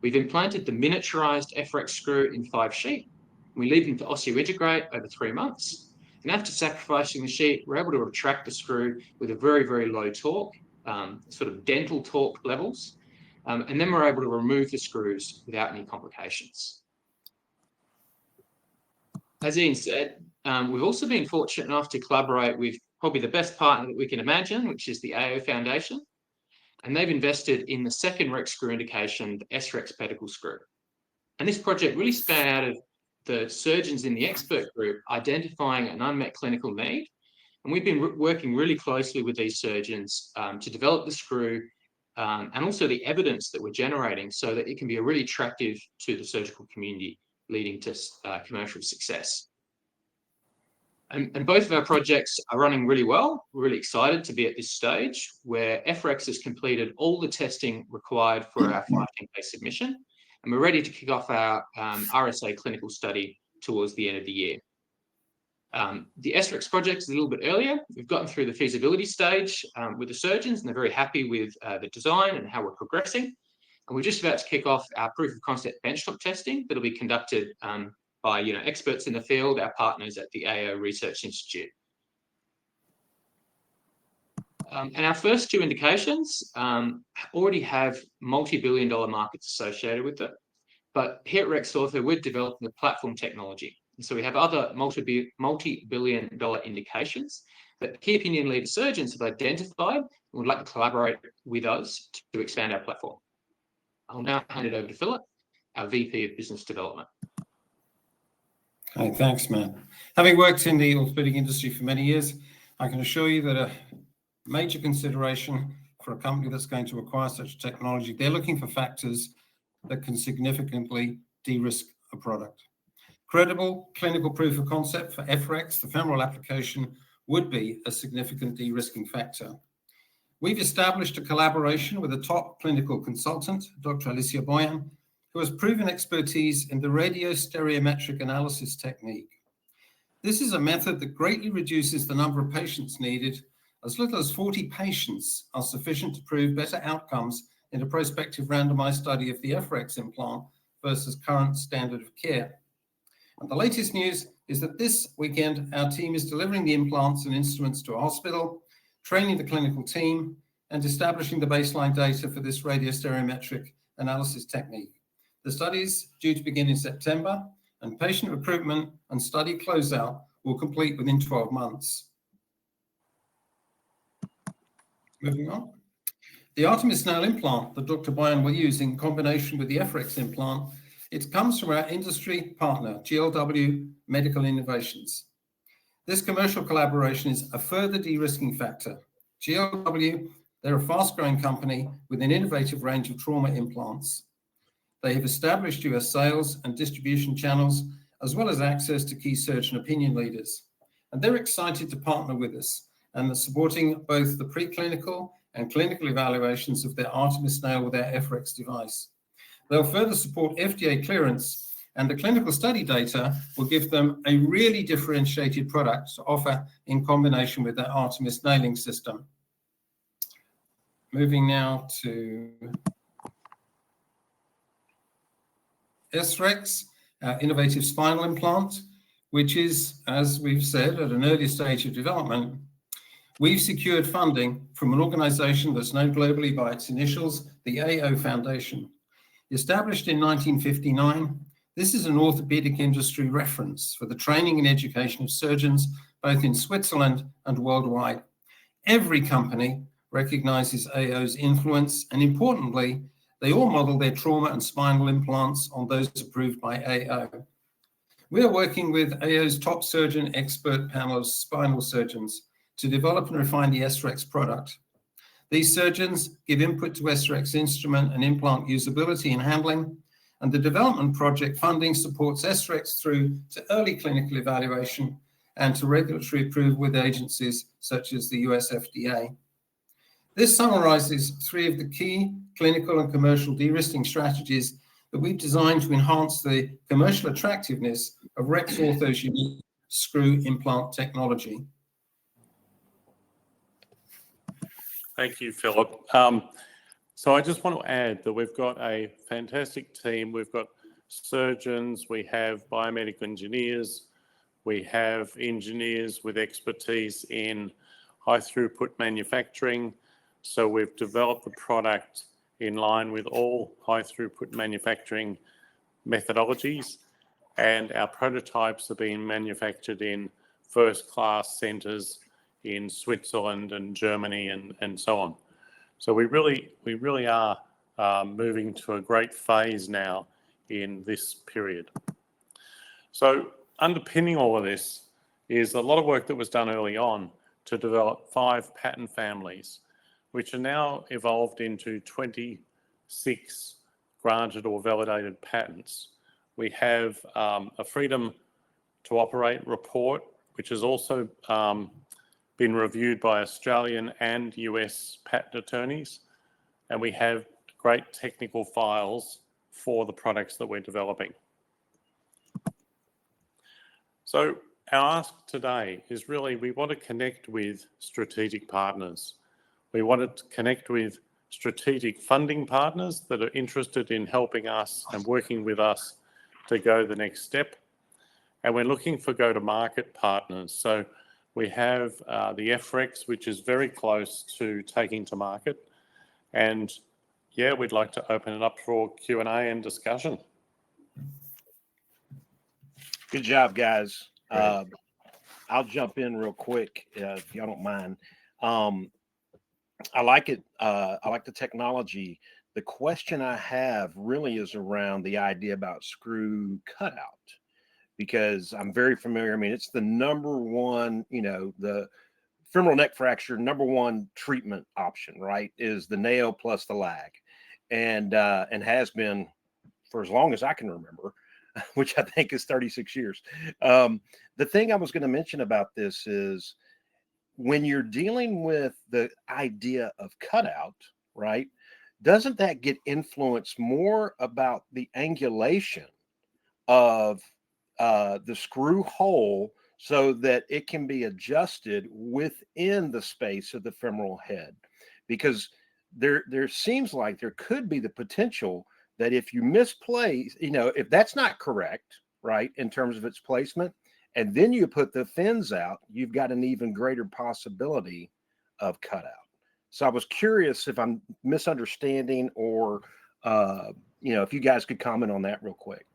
We've implanted the miniaturized FREX screw in 5 sheet. We leave them to osseointegrate over 3 months. And after sacrificing the sheet, we're able to retract the screw with a very, very low torque, sort of dental torque levels. And then we're able to remove the screws without any complications. As Ian said, we've also been fortunate enough to collaborate with probably the best partner that we can imagine, which is the AO Foundation. And they've invested in the second REX screw indication, the SREX pedicle screw. And this project really span out of the surgeons in the expert group identifying an unmet clinical need. And we've been working really closely with these surgeons to develop the screw and also the evidence that we're generating so that it can be really attractive to the surgical community, leading to commercial success. And both of our projects are running really well. We're really excited to be at this stage where FREX has completed all the testing required for our 510(k) submission, and we're ready to kick off our RSA clinical study towards the end of the year. The SREX project is a little bit earlier. We've gotten through the feasibility stage with the surgeons, and they're very happy with the design and how we're progressing. And we're just about to kick off our proof of concept benchtop testing that'll be conducted by experts in the field, our partners at the AO Research Institute. And our first 2 indications already have multi-billion-dollar markets associated with it. But here at REX Ortho, we're developing the platform technology. And so we have other multi-billion-dollar indications that key opinion leader surgeons have identified and would like to collaborate with us to expand our platform. I'll now hand it over to Philip, our VP of Business Development. Okay, thanks, Matt. Having worked in the orthopedic industry for many years, I can assure you that a major consideration for a company that's going to acquire such technology, they're looking for factors that can significantly de-risk a product. Credible clinical proof of concept for FREX, the femoral application, would be a significant de-risking factor. We've established a collaboration with a top clinical consultant, Dr. Alicia Boyan, who has proven expertise in the radiostereometric analysis technique. This is a method that greatly reduces the number of patients needed. As little as 40 patients are sufficient to prove better outcomes in a prospective randomized study of the FREX implant versus current standard of care. And the latest news is that this weekend, our team is delivering the implants and instruments to a hospital, training the clinical team, and establishing the baseline data for this radiostereometric analysis technique. The study is due to begin in September, and patient recruitment and study closeout will complete within 12 months. Moving on. The Artemis nail implant that Dr. Boyan will use in combination with the FREX implant, it comes from our industry partner, GLW Medical Innovations. This commercial collaboration is a further de-risking factor. GLW, they're a fast-growing company with an innovative range of trauma implants. They have established US sales and distribution channels, as well as access to key surgeon opinion leaders. And they're excited to partner with us and they're supporting both the preclinical and clinical evaluations of their Artemis nail with their FREX device. They'll further support FDA clearance, and the clinical study data will give them a really differentiated product to offer in combination with their Artemis nailing system. Moving now to SREX, our innovative spinal implant, which is, as we've said, at an early stage of development. We've secured funding from an organization that's known globally by its initials, the AO Foundation. Established in 1959, this is an orthopedic industry reference for the training and education of surgeons, both in Switzerland and worldwide. Every company recognizes AO's influence, and importantly, they all model their trauma and spinal implants on those approved by AO. We are working with AO's top surgeon expert panel of spinal surgeons to develop and refine the SREX product. These surgeons give input to SREX instrument and implant usability and handling, and the development project funding supports SREX through to early clinical evaluation and to regulatory approval with agencies such as the US FDA. This summarizes 3 of the key clinical and commercial de-risking strategies that we've designed to enhance the commercial attractiveness of Rex Ortho's unique screw implant technology. Thank you, Philip. So I just want to add that we've got a fantastic team. We've got surgeons, we have biomedical engineers, we have engineers with expertise in high throughput manufacturing. So we've developed the product in line with all high throughput manufacturing methodologies, and our prototypes are being manufactured in first-class centres in Switzerland and Germany and so on. So we really are moving to a great phase now in this period. So underpinning all of this is a lot of work that was done early on to develop 5 patent families, which are now evolved into 26 granted or validated patents. We have a freedom to operate report, which has also been reviewed by Australian and US patent attorneys, and we have great technical files for the products that we're developing. So our ask today is really, we want to connect with strategic partners. We want to connect with strategic funding partners that are interested in helping us and working with us to go the next step. And we're looking for go-to-market partners. So we have the FREX, which is very close to taking to market. And yeah, we'd like to open it up for Q&A and discussion. Good job, guys. I'll jump in real quick if y'all don't mind. I like it. I like the technology. The question I have really is around the idea about screw cutout, because I'm very familiar. I mean, it's the #1, the femoral neck fracture, #1 treatment option, right? Is the nail plus the lag, and has been for as long as I can remember, which I think is 36 years. The thing I was going to mention about this is when you're dealing with the idea of cutout, right? Doesn't that get influenced more about the angulation of the screw hole so that it can be adjusted within the space of the femoral head? Because there seems like there could be the potential that if you misplace, if that's not correct, right, in terms of its placement, and then you put the fins out, you've got an even greater possibility of cutout. So I was curious if I'm misunderstanding, or if you guys could comment on that real quick.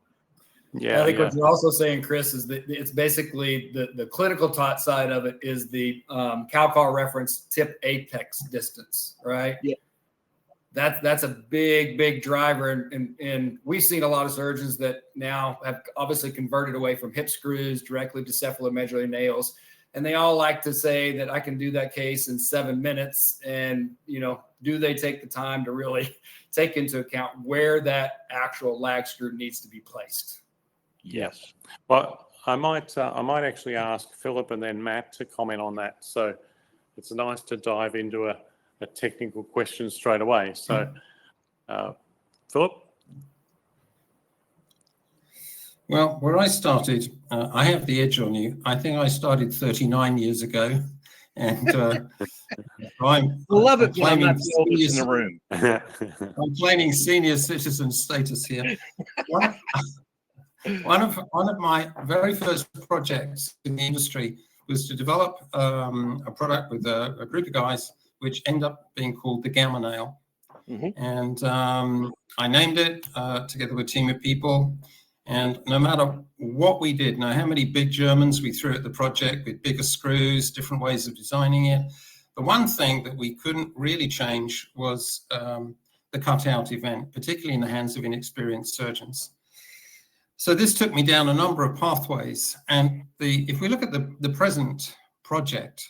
I think what you're also saying, Chris, is that it's basically the clinical side of it is the CalCAR reference tip apex distance, right? Yeah. That's a big driver. And we've seen a lot of surgeons that now have obviously converted away from hip screws directly to cephalomedullary nails. And they all like to say that I can do that case in 7 minutes. And, do they take the time to really take into account where that actual lag screw needs to be placed? Yes. Well, I might actually ask Philip and then Matt to comment on that. So it's nice to dive into a technical question straight away. So, Philip? Well, where I started, I have the edge on you. I think I started 39 years ago, and I'm love it when I'm claiming not the oldest in the room. I'm claiming senior citizen status here. One of my very first projects in the industry was to develop a product with a group of guys, which ended up being called the Gamma Nail. Mm-hmm. And I named it together with a team of people. And no matter what we did, now how many big Germans we threw at the project with bigger screws, different ways of designing it, the one thing that we couldn't really change was the cutout event, particularly in the hands of inexperienced surgeons. So this took me down a number of pathways. And if we look at the present project,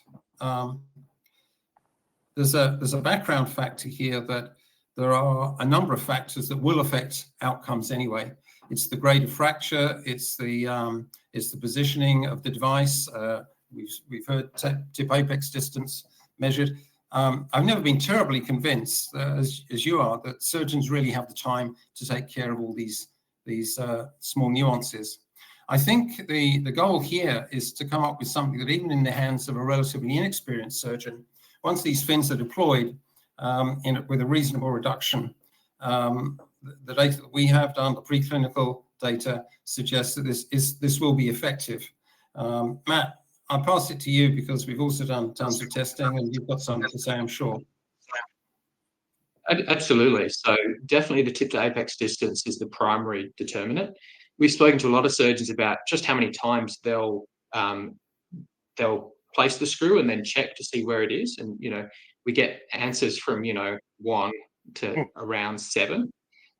there's a background factor here that there are a number of factors that will affect outcomes anyway. It's the grade of fracture, it's the positioning of the device. We've heard tip apex distance measured. I've never been terribly convinced, as you are, that surgeons really have the time to take care of all these small nuances. I think the goal here is to come up with something that even in the hands of a relatively inexperienced surgeon, once these fins are deployed with a reasonable reduction, the data that we have done, the preclinical data suggests that this will be effective. Matt, I'll pass it to you because we've also done tons of testing and you've got something to say, I'm sure. Absolutely. So definitely the tip to apex distance is the primary determinant. We've spoken to a lot of surgeons about just how many times they'll place the screw and then check to see where it is. And, we get answers from, 1 to around 7.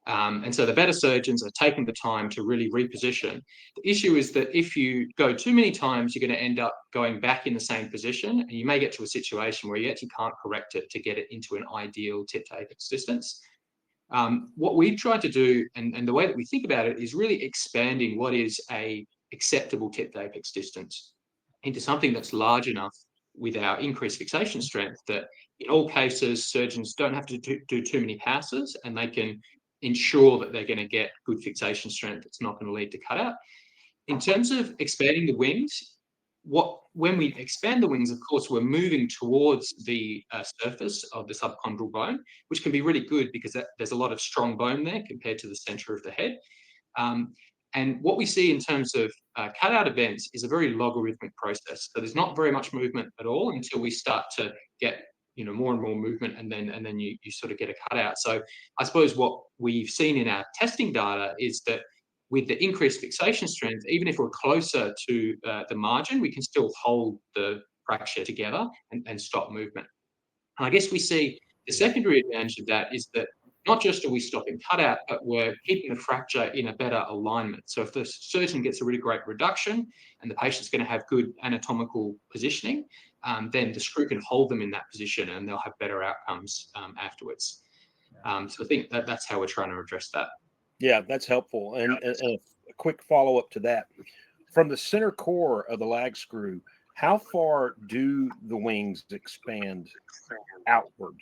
And so the better surgeons are taking the time to really reposition. The issue is that if you go too many times, you're going to end up going back in the same position, and you may get to a situation where you actually can't correct it to get it into an ideal tip to apex distance. What we've tried to do, and the way that we think about it, is really expanding what is a acceptable tip to apex distance into something that's large enough with our increased fixation strength that in all cases, surgeons don't have to do too many passes, and they can ensure that they're going to get good fixation strength that's not going to lead to cutout. In terms of expanding the wings, when we expand the wings, of course, we're moving towards the surface of the subchondral bone, which can be really good because there's a lot of strong bone there compared to the center of the head. And what we see in terms of cutout events is a very logarithmic process. So there's not very much movement at all until we start to get more and more movement, and then you sort of get a cutout. So I suppose what we've seen in our testing data is that with the increased fixation strength, even if we're closer to the margin, we can still hold the fracture together and stop movement. And I guess we see the secondary advantage of that is that not just are we stopping cutout, but we're keeping the fracture in a better alignment. So if the surgeon gets a really great reduction and the patient's going to have good anatomical positioning, then the screw can hold them in that position and they'll have better outcomes afterwards. So I think that's how we're trying to address that. Yeah, that's helpful. And a quick follow-up to that. From the center core of the lag screw, how far do the wings expand outward?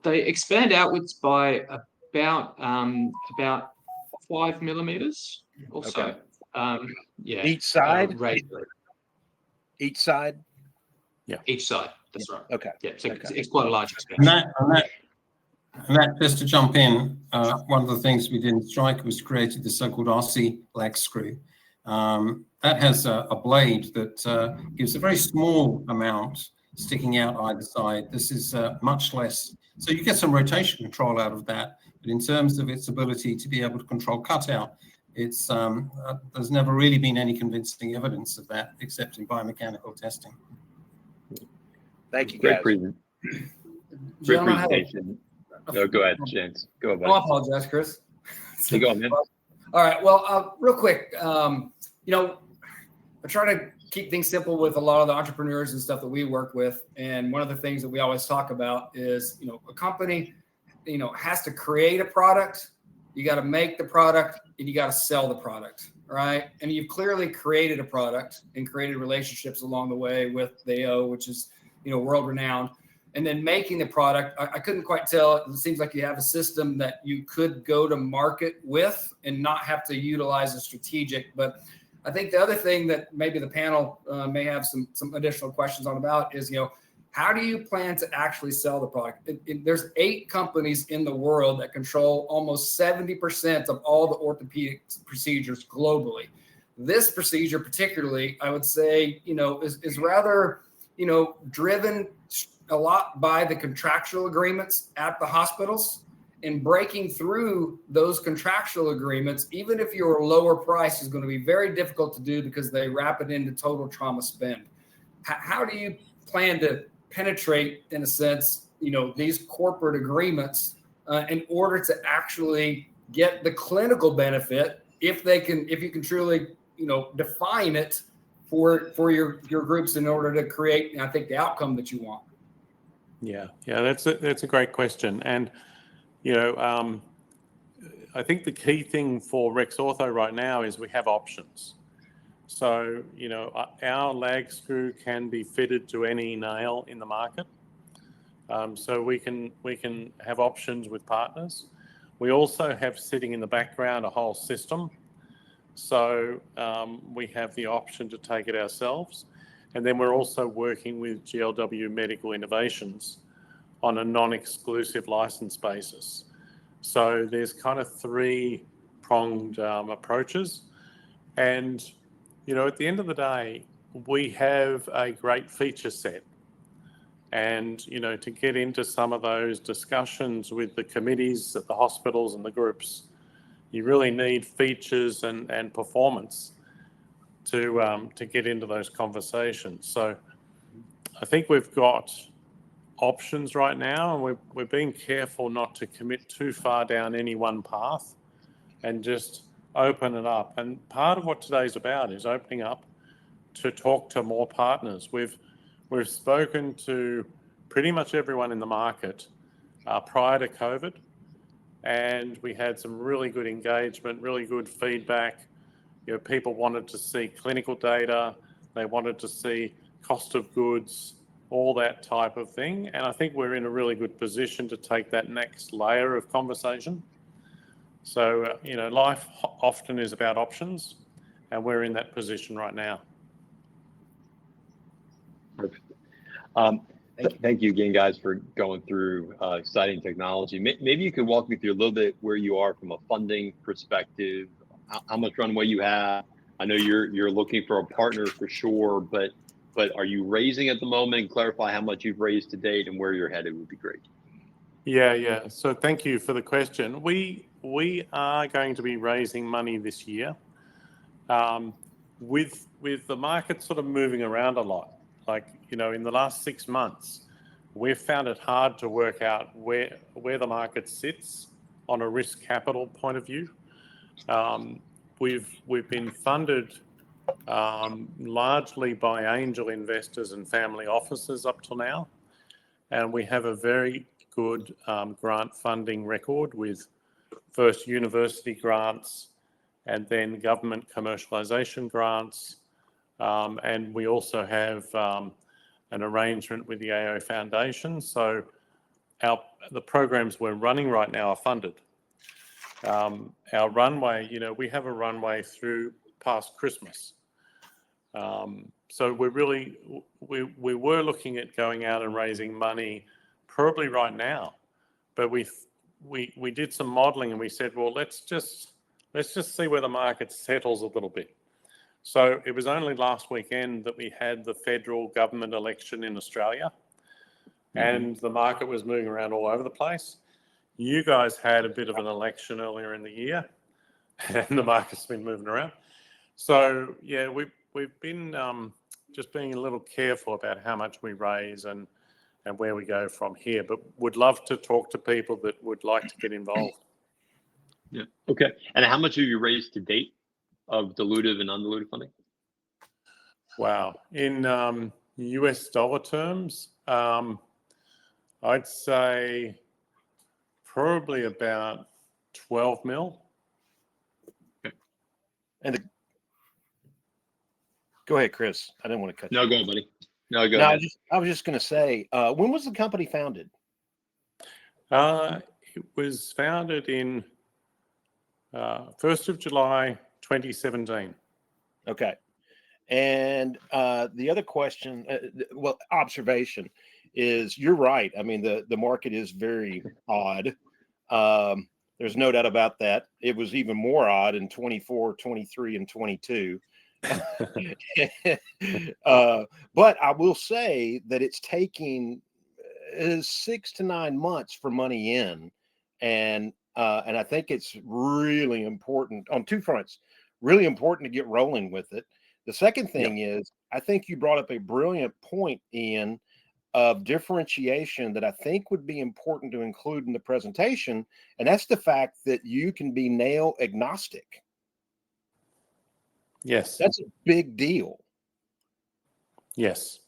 They expand outwards by about 5 millimeters or so. Okay. Yeah. Each side? Right. Each side? Yeah. Each side. That's right. Okay. Yeah. So Okay. it's quite a large And expansion. that, just to jump in, one of the things we did in Strike was created the so-called RC lag screw. That has a blade that gives a very small amount sticking out either side. This is much less. So you get some rotation control out of that. But in terms of its ability to be able to control cutout, it's there's never really been any convincing evidence of that except in biomechanical testing. Thank you, guys. Great Gentlemen, presentation. No, go ahead, Chance. Go ahead. Oh, I apologize, Chris. You go, man. All right. Well, real quick, you know, I try to keep things simple with a lot of the entrepreneurs and stuff that we work with. And one of the things that we always talk about is, you know, a company, you know, has to create a product. You got to make the product and you got to sell the product. Right. And you've clearly created a product and created relationships along the way with the AO, which is, you know, world renowned. And then making the product, I couldn't quite tell. It seems like you have a system that you could go to market with and not have to utilize a strategic. But I think the other thing that maybe the panel may have some additional questions on about is, you know, how do you plan to actually sell the product? There's 8 companies in the world that control almost 70% of all the orthopedic procedures globally. This procedure particularly, I would say, you know, is rather, you know, driven a lot by the contractual agreements at the hospitals, and breaking through those contractual agreements, even if you're a lower price, is going to be very difficult to do because they wrap it into total trauma spend. How do you plan to penetrate, in a sense, you know, these corporate agreements in order to actually get the clinical benefit, if you can truly, you know, define it for your groups in order to create, I think, the outcome that you want? Yeah, that's a great question. And, you know, I think the key thing for Rex Ortho right now is we have options. So, you know, our lag screw can be fitted to any nail in the market. So we can have options with partners. We also have sitting in the background a whole system. So we have the option to take it ourselves. And then we're also working with GLW Medical Innovations on a non-exclusive license basis. So there's kind of 3-pronged approaches. And, you know, at the end of the day, we have a great feature set. And, you know, to get into some of those discussions with the committees at the hospitals and the groups, you really need features and performance to get into those conversations. So I think we've got options right now, and we're being careful not to commit too far down any one path and just open it up. And part of what today's about is opening up to talk to more partners. We've spoken to pretty much everyone in the market prior to COVID, and we had some really good engagement, really good feedback. You know, people wanted to see clinical data, they wanted to see cost of goods, all that type of thing. And I think we're in a really good position to take that next layer of conversation. So, you know, life often is about options, and we're in that position right now. Perfect. Thank you again, guys, for going through exciting technology. Maybe you could walk me through a little bit where you are from a funding perspective, how much runway you have. I know you're looking for a partner for sure, but are you raising at the moment? Clarify how much you've raised to date and where you're headed would be great. Yeah. So thank you for the question. We are going to be raising money this year. With the market sort of moving around a lot, like, you know, in the last 6 months, we've found it hard to work out where the market sits on a risk capital point of view. We've been funded largely by angel investors and family offices up till now, and we have a very good grant funding record with first university grants and then government commercialization grants, and we also have an arrangement with the AO Foundation. So the programs we're running right now are funded. Our runway, you know, we have a runway through past Christmas. So we were looking at going out and raising money probably right now, but we did some modeling and we said, well, let's just see where the market settles a little bit. So it was only last weekend that we had the federal government election in Australia, and the market was moving around all over the place. You guys had a bit of an election earlier in the year, and the market's been moving around. So yeah, we've been just being a little careful about how much we raise and where we go from here, but would love to talk to people that would like to get involved. Yeah. Okay. And how much have you raised to date of dilutive and undilutive funding? Wow. In US dollar terms, I'd say probably about 12 mil. Okay. And go ahead, Chris. I didn't want to cut you. No, go ahead, buddy. No, go ahead. I was just going to say, when was the company founded? It was founded in 1st of July, 2017. Okay. And the other question, observation is you're right. I mean, the market is very odd. There's no doubt about that. It was even more odd in 24, 23, and 22. But I will say that it's taking 6 to 9 months for money in. And I think it's really important on two fronts, really important to get rolling with it. The second thing is, I think you brought up a brilliant point, Ian, of differentiation that I think would be important to include in the presentation. And that's the fact that you can be nail agnostic. Yes. That's a big deal. Yes.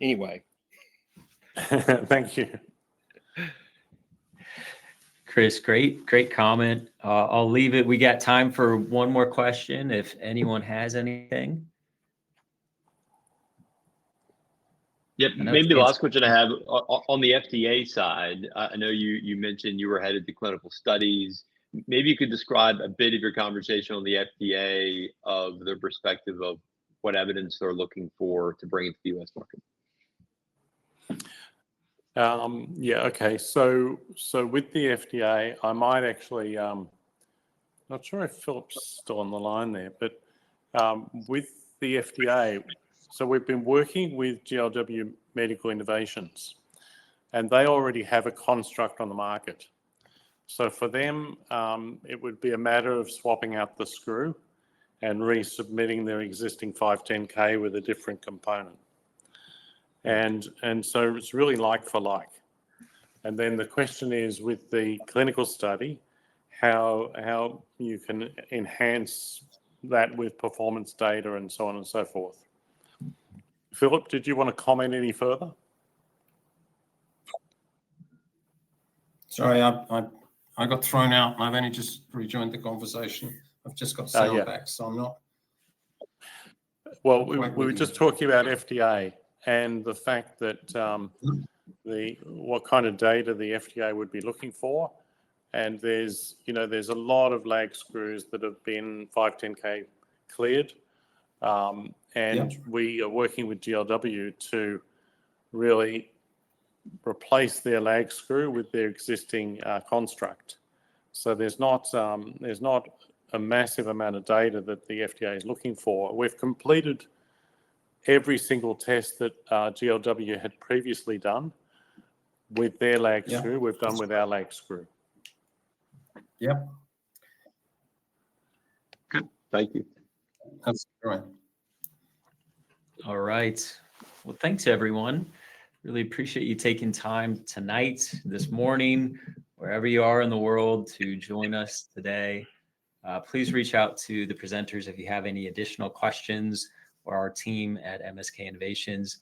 Anyway. Thank you. Chris, great comment. I'll leave it. We got time for one more question if anyone has anything. Yep. Maybe the last question I have on the FDA side, I know you mentioned you were headed to clinical studies. Maybe you could describe a bit of your conversation on the FDA of their perspective of what evidence they're looking for to bring it to the U.S. market. Yeah. Okay. So with the FDA, I might actually, not sure if Philip's still on the line there, but with the FDA, so we've been working with GLW Medical Innovations, and they already have a construct on the market. So for them, it would be a matter of swapping out the screw and resubmitting their existing 510K with a different component. And so it's really like for like. And then the question is, with the clinical study, how you can enhance that with performance data and so on and so forth. Philip, did you want to comment any further? Sorry, I got thrown out and I've only just rejoined the conversation. I've just got sound back, so I'm not. Well, we were just talking about FDA and the fact that what kind of data the FDA would be looking for. And there's a lot of lag screws that have been 510K cleared. And we are working with GLW to really replace their lag screw with their existing construct. So there's not a massive amount of data that the FDA is looking for. We've completed every single test that GLW had previously done with their lag screw. We've done with our lag screw. Yep. Good. Thank you. That's right. All right. Well, thanks everyone. Really appreciate you taking time tonight, this morning, wherever you are in the world, to join us today. Please reach out to the presenters if you have any additional questions, or our team at MSK Innovations.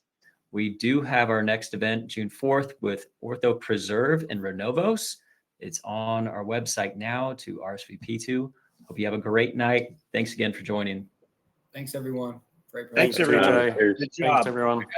We do have our next event June 4th with Ortho Preserve and Renovos. It's on our website now to RSVP to. Hope you have a great night. Thanks again for joining. Thanks, everyone. Thanks, everyone. Good job. Thanks, everyone.